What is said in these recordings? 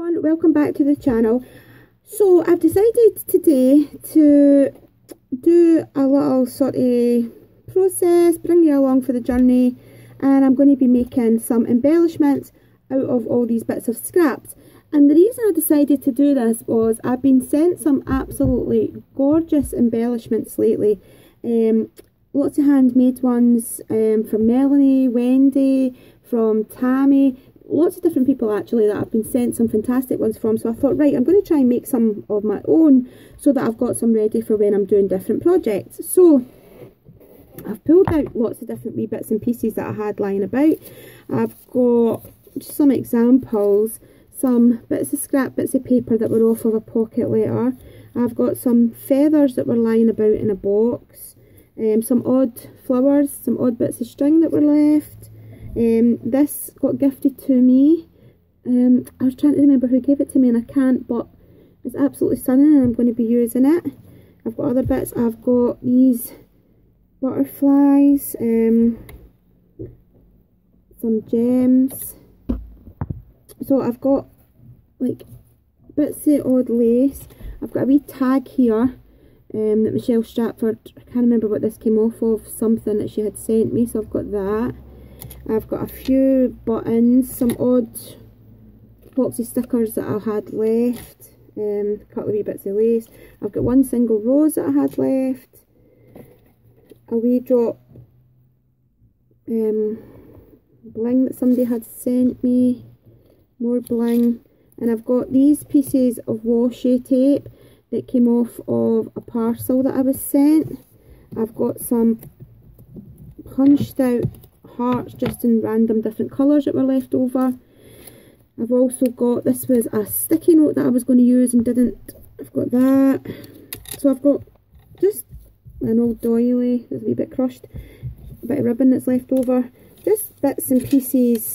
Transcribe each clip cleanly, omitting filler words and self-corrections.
everyone, welcome back to the channel. So I've decided today to do a little sort of process, bring you along for the journey, and I'm going to be making some embellishments out of all these bits of scraps. And the reason I decided to do this was I've been sent some absolutely gorgeous embellishments lately. Lots of handmade ones from Melanie, Wendy, from Tammy, lots of different people actually that I've been sent some fantastic ones from. So I thought, right, I'm going to try and make some of my own so that I've got some ready for when I'm doing different projects. So I've pulled out lots of different wee bits and pieces that I had lying about. I've got just some examples, some bits of scrap bits of paper that were off of a pocket letter. I've got some feathers that were lying about in a box, some odd flowers, some odd bits of string that were left. This got gifted to me. I was trying to remember who gave it to me and I can't, but it's absolutely stunning and I'm going to be using it. I've got other bits. I've got these butterflies, some gems. So I've got like bits of odd lace. I've got a wee tag here that Michelle Stratford, I can't remember what this came off of, something that she had sent me, so I've got that. I've got a few buttons, some odd boxy stickers that I had left, a couple of wee bits of lace. I've got one single rose that I had left, a wee drop bling that somebody had sent me, more bling, and I've got these pieces of washi tape that came off of a parcel that I was sent. I've got some punched out hearts just in random different colours that were left over. I've also got, this was a sticky note that I was going to use and didn't. I've got that. So I've got just an old doily that's a wee bit crushed, a bit of ribbon that's left over, just bits and pieces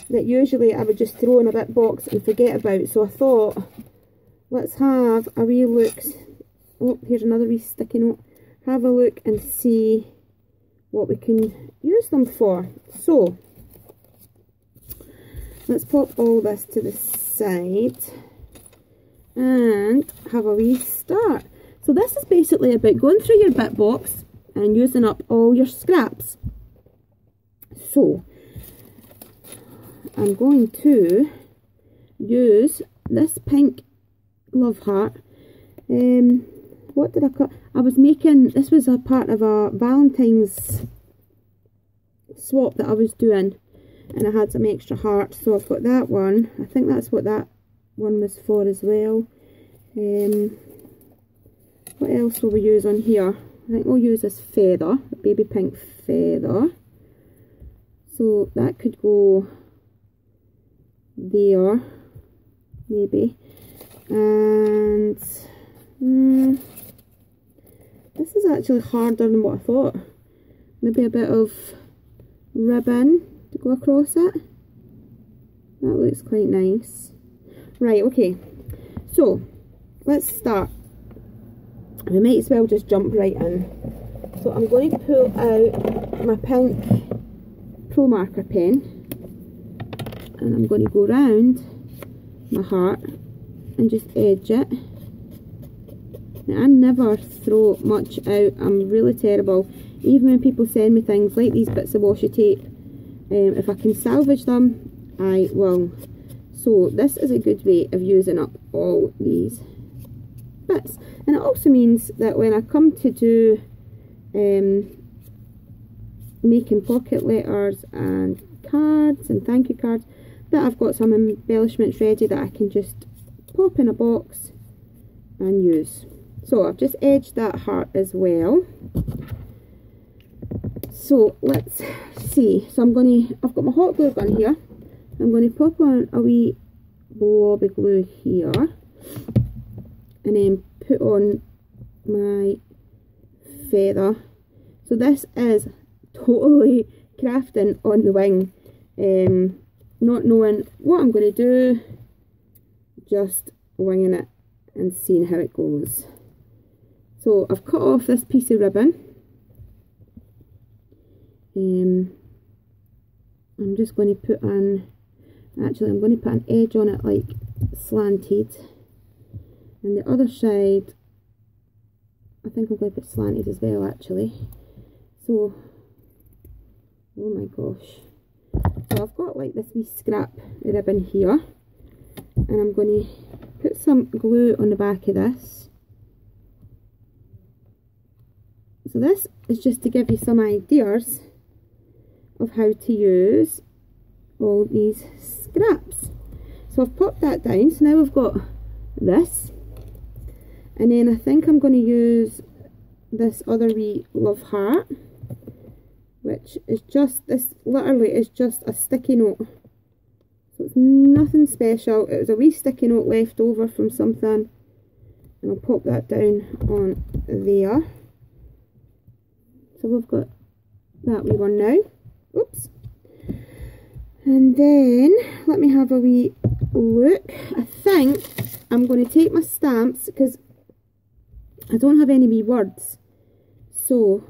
that usually I would just throw in a bit box and forget about. So I thought, let's have a wee look. Oh, here's another wee sticky note. Have a look and see what we can use them for. So let's pop all this to the side and have a wee start. So this is basically about going through your bit box and using up all your scraps. So I'm going to use this pink love heart. What did I cut? I was making, this was a part of a Valentine's swap that I was doing, and I had some extra hearts, so I've got that one. I think that's what that one was for as well. What else will we use on here? I think we'll use this feather, a baby pink feather. So that could go there, maybe. And this is actually harder than what I thought. Maybe a bit of ribbon to go across it. That looks quite nice. Right, okay. So, let's start. We might as well just jump right in. So I'm going to pull out my pink Pro Marker pen. And I'm going to go round my heart and just edge it. Now, I never throw much out. I'm really terrible. Even when people send me things like these bits of washi tape, if I can salvage them, I will. So this is a good way of using up all these bits. And it also means that when I come to do making pocket letters and cards and thank you cards, that I've got some embellishments ready that I can just pop in a box and use. So I've just edged that heart as well. So let's see. So I've got my hot glue gun here. I'm going to pop on a wee blob of glue here and then put on my feather. So this is totally crafting on the wing, not knowing what I'm going to do, just winging it and seeing how it goes. So I've cut off this piece of ribbon. I'm just going to put on Actually, I'm going to put an edge on it like slanted, and the other side I think I'm going to put slanted as well actually. So, oh my gosh, so I've got like this wee scrap ribbon here, and I'm going to put some glue on the back of this. So this is just to give you some ideas of how to use all these scraps. So I've popped that down, so now we've got this, and then I think I'm going to use this other wee love heart, which is just, this literally is just a sticky note, so it's nothing special. It was a wee sticky note left over from something, and I'll pop that down on there. So we've got that wee one now. Oops. And then let me have a wee look. I think I'm going to take my stamps because I don't have any wee words, so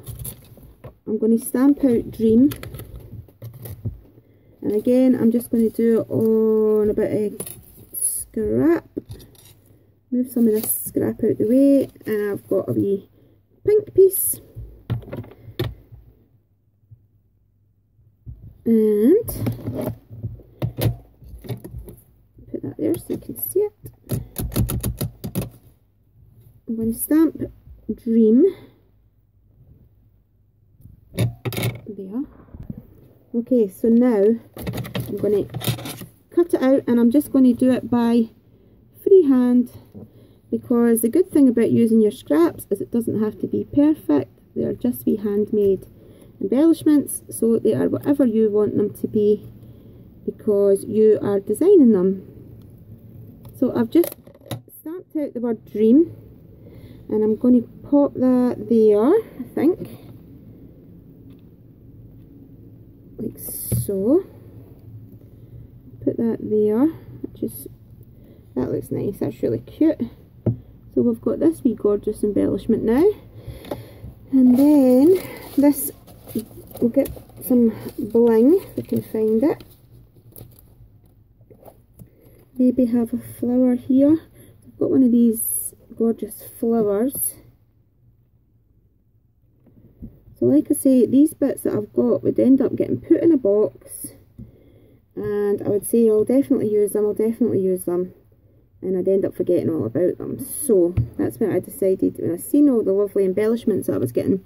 I'm going to stamp out dream, and again I'm just going to do it on a bit of scrap. Move some of this scrap out the way, and I've got a wee pink piece, and put that there so you can see it. I'm going to stamp dream there. Okay, so now I'm going to cut it out, and I'm just going to do it by freehand, because the good thing about using your scraps is it doesn't have to be perfect. They are just be handmade embellishments, so they are whatever you want them to be because you are designing them. So I've just stamped out the word dream, and I'm going to pop that there, I think, like so. Put that there, that looks nice, that's really cute. So we've got this wee gorgeous embellishment now, and then this, we'll get some bling if we can find it. Maybe have a flower here. I've got one of these gorgeous flowers. So like I say, these bits that I've got would end up getting put in a box, and I would say I'll definitely use them, and I'd end up forgetting all about them. So that's when I decided, when I seen all the lovely embellishments that I was getting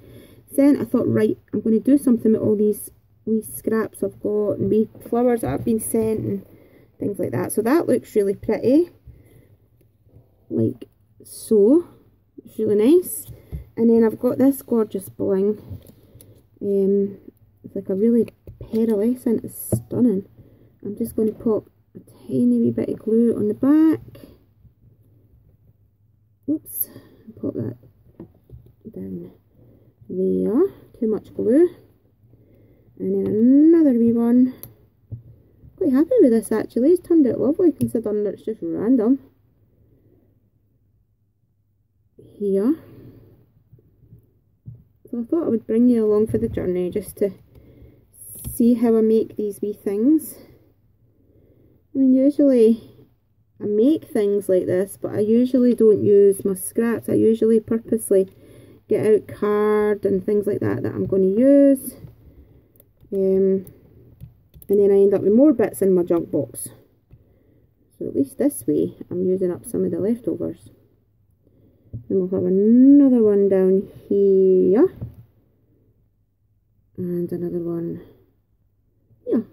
sent, I thought, right, I'm going to do something with all these wee scraps I've got and wee flowers that I've been sent and things like that. So that looks really pretty, like so. It's really nice. And then I've got this gorgeous bling. It's like a really pearlescent, it's stunning. I'm just going to pop a tiny wee bit of glue on the back. Oops, pop that down there. Too much glue. And then another wee one. Quite happy with this actually. It's turned out lovely considering that it's just random. Here. So I thought I would bring you along for the journey just to see how I make these wee things. I mean, usually I make things like this, but I usually don't use my scraps. I usually purposely get out card and things like that I'm going to use. And then I end up with more bits in my junk box. So at least this way I'm using up some of the leftovers. Then we'll have another one down here, and another one here.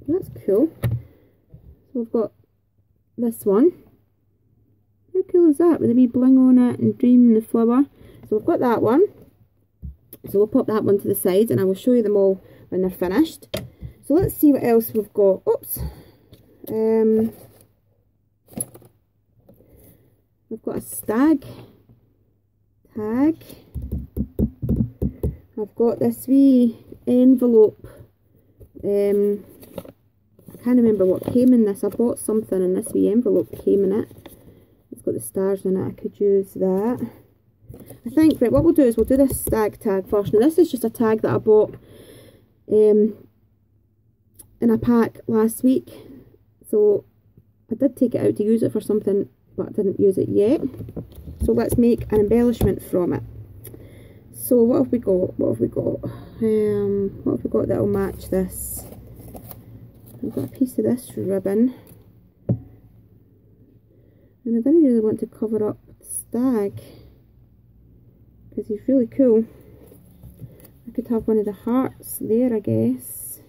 That's cool. So we've got this one. How cool is that, with a wee bling on it and dream and the flower? So we've got that one. So we'll pop that one to the side, and I will show you them all when they're finished. So let's see what else we've got. Oops. We've got a stag tag. I've got this wee envelope. I can't remember what came in this. I bought something and this wee envelope came in it. It's got the stars in it. I could use that. I think, right, what we'll do is we'll do this stag tag first. Now this is just a tag that I bought in a pack last week, so I did take it out to use it for something, but I didn't use it yet. So let's make an embellishment from it. So what have we got? What have we got? What have we got that will match this? I've got a piece of this ribbon, and I didn't really want to cover up Stag because he's really cool. I could have one of the hearts there, I guess.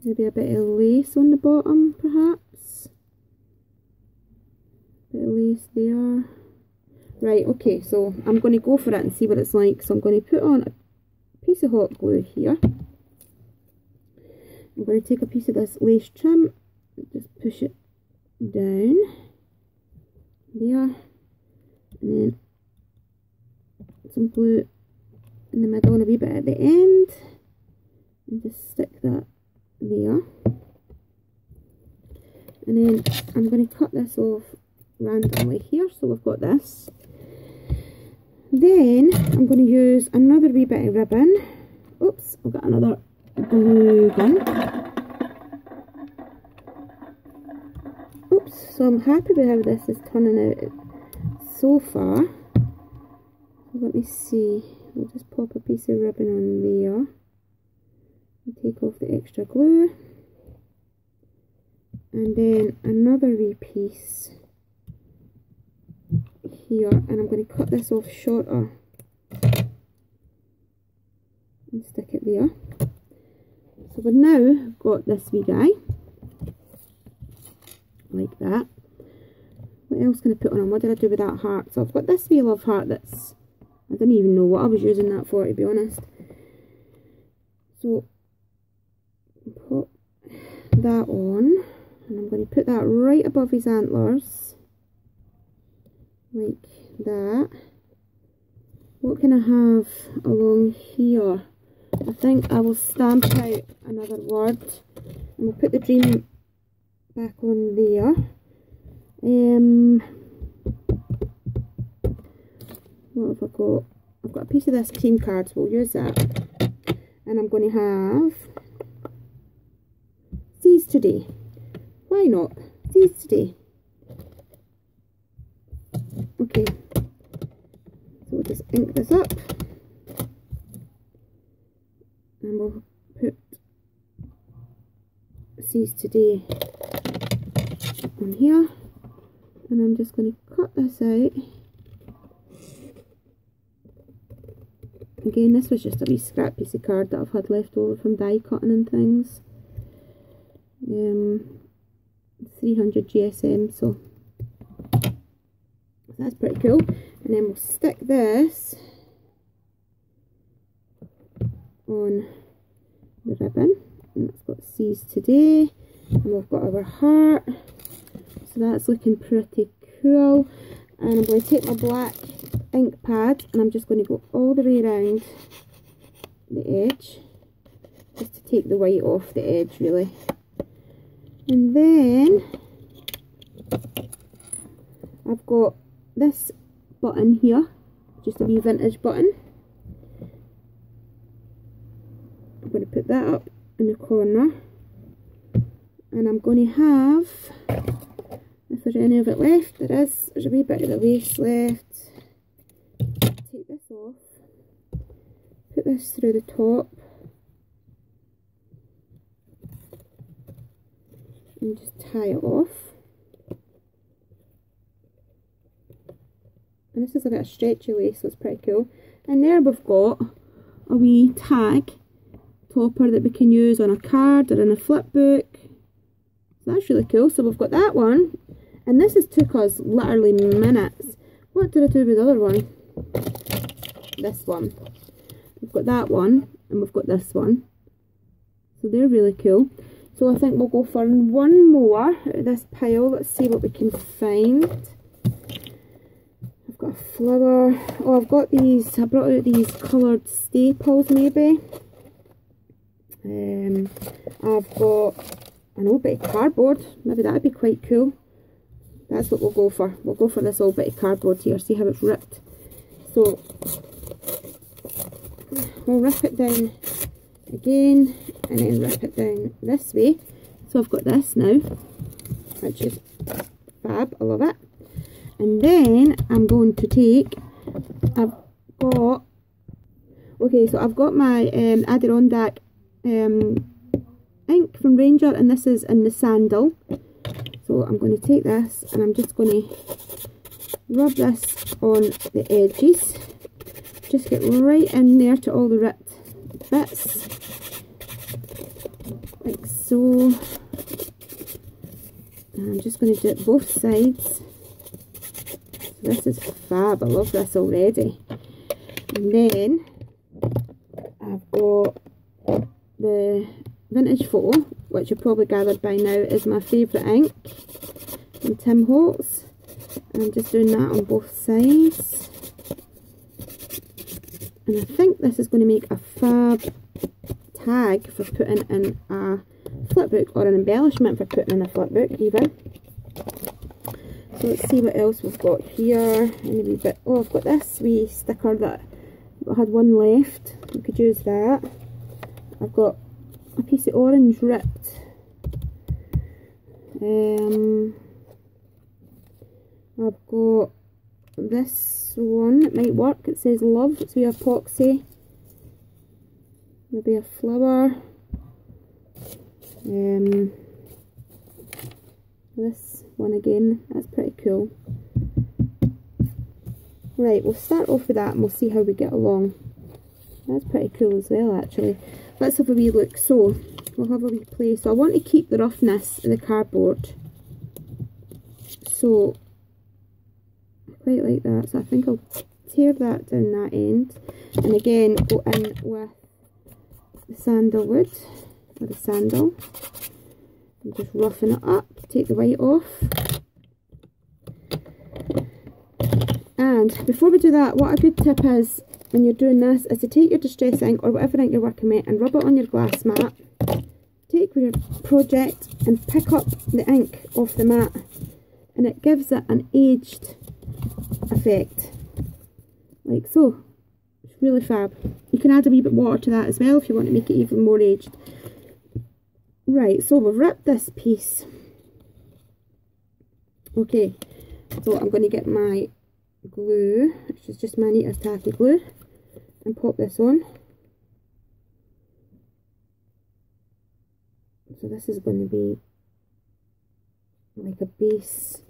Maybe a bit of lace on the bottom, perhaps. Bit of lace there. Right, okay, so I'm going to go for it and see what it's like. So I'm going to put on a piece of hot glue here. I'm going to take a piece of this lace trim, just push it down there, and then some glue in the middle and a wee bit at the end, and just stick that there. And then I'm going to cut this off randomly here, so we've got this. Then I'm going to use another wee bit of ribbon. Oops, I've got another glue gun. Oops, so I'm happy with how this is turning out so far. Let me see, I'll just pop a piece of ribbon on there and take off the extra glue, and then another wee piece here, and I'm going to cut this off shorter and stick it there. So we've now got this wee guy like that. What else can I put on him? What did I do with that heart? So I've got this wee love heart that's, I didn't even know what I was using that for, to be honest. So put that on, and I'm going to put that right above his antlers like that. What can I have along here? I think I will stamp out another word, and we'll put the dream back on there. What have I got? I've got a piece of this team cards, we'll use that. And I'm going to have Seize Today. Why not? Seize Today. Okay. So we'll just ink this up. And we'll put Seize Today on here. And I'm just going to cut this out. Again, this was just a wee scrap piece of card that I've had left over from die cutting and things. 300 GSM, so that's pretty cool. And then we'll stick this on the ribbon, and it's got Seize Today, and we've got our heart, so that's looking pretty cool. And I'm going to take my black ink pad, and I'm just going to go all the way around the edge just to take the white off the edge, really. And then I've got this button here, just a wee vintage button. I'm going to put that up in the corner, and I'm going to have, if there's any of it left, there's a wee bit of the lace left. Take this off, put this through the top, and just tie it off. And this is a bit of stretchy lace, so it's pretty cool. And there we've got a wee tag topper that we can use on a card or in a flip book. So that's really cool. So we've got that one, and this has took us literally minutes. What did I do with the other one? This one. We've got that one, and we've got this one. So they're really cool. So I think we'll go for one more out of this pile. Let's see what we can find. I've got a flower. Oh, I've got these. I brought out these coloured staples, maybe. I've got an old bit of cardboard. Maybe that would be quite cool. That's what we'll go for. We'll go for this old bit of cardboard here. See how it's ripped. So we'll rip it down again and then rip it down this way. So I've got this now, which is fab, I love it. And then I'm going to take, I've got my Adirondack ink from Ranger, and this is in the sandal. So I'm going to take this and I'm just going to rub this on the edges. Just get right in there to all the ripped bits, like so. And I'm just going to do it both sides. So this is fab, I love this already. And then I've got the Vintage Photo, which you've probably gathered by now is my favourite ink from Tim Holtz. And I'm just doing that on both sides. And I think this is going to make a fab tag for putting in a flipbook, or an embellishment for putting in a flipbook even. So let's see what else we've got here. Any wee bit. Oh, I've got this wee sticker that I had one left. We could use that. I've got a piece of orange ripped. I've got this one, it might work, it says love, it's with epoxy, maybe a flower. This one again, that's pretty cool. Right, we'll start off with that and we'll see how we get along. That's pretty cool as well actually. Let's have a wee look. So we'll have a wee play. So I want to keep the roughness of the cardboard, so I quite like that, so I think I'll tear that down that end and again go in with the sandalwood, or the sandal, and just roughen it up, take the white off. And before we do that, what a good tip is when you're doing this is to take your distress ink or whatever ink you're working with and rub it on your glass mat. Take your project and pick up the ink off the mat, and it gives it an aged effect, like so. It's really fab. You can add a wee bit of water to that as well if you want to make it even more aged. Right, so we've ripped this piece. Okay, so I'm going to get my glue, which is just my neatest tacky glue, and pop this on. So this is going to be like a base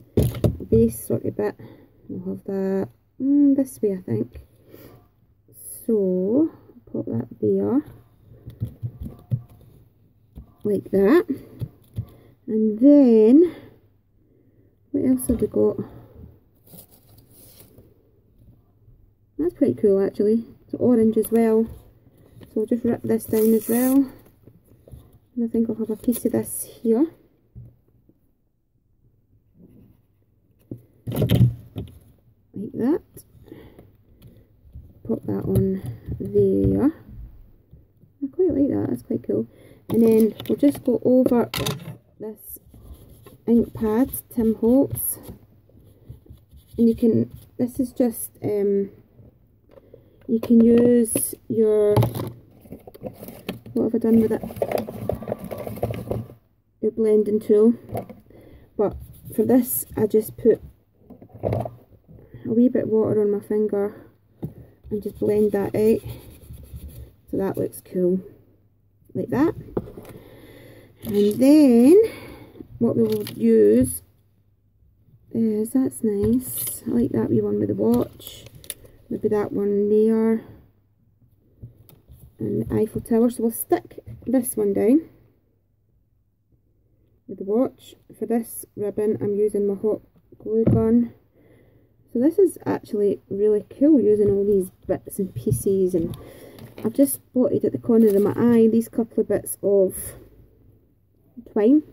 sort of bit. We'll have that this way, I think. So pop that there, like that. And then what else have we got? That's pretty cool actually. It's orange as well. So we'll just rip this down as well. And I think I'll have a piece of this here. Like that. Pop that on there. I quite like that, that's quite cool. And then we'll just go over with this ink pad, Tim Holtz. And you can, this is just, you can use your, what have I done with it? Your blending tool. But for this, I just put a wee bit of water on my finger and just blend that out. So that looks cool, like that. And then what we will use is, that's nice, I like that wee one with the watch, maybe that one there, and the Eiffel Tower. So we'll stick this one down with the watch. For this ribbon I'm using my hot glue gun. So this is actually really cool, using all these bits and pieces, and I've just spotted at the corner of my eye these couple of bits of twine.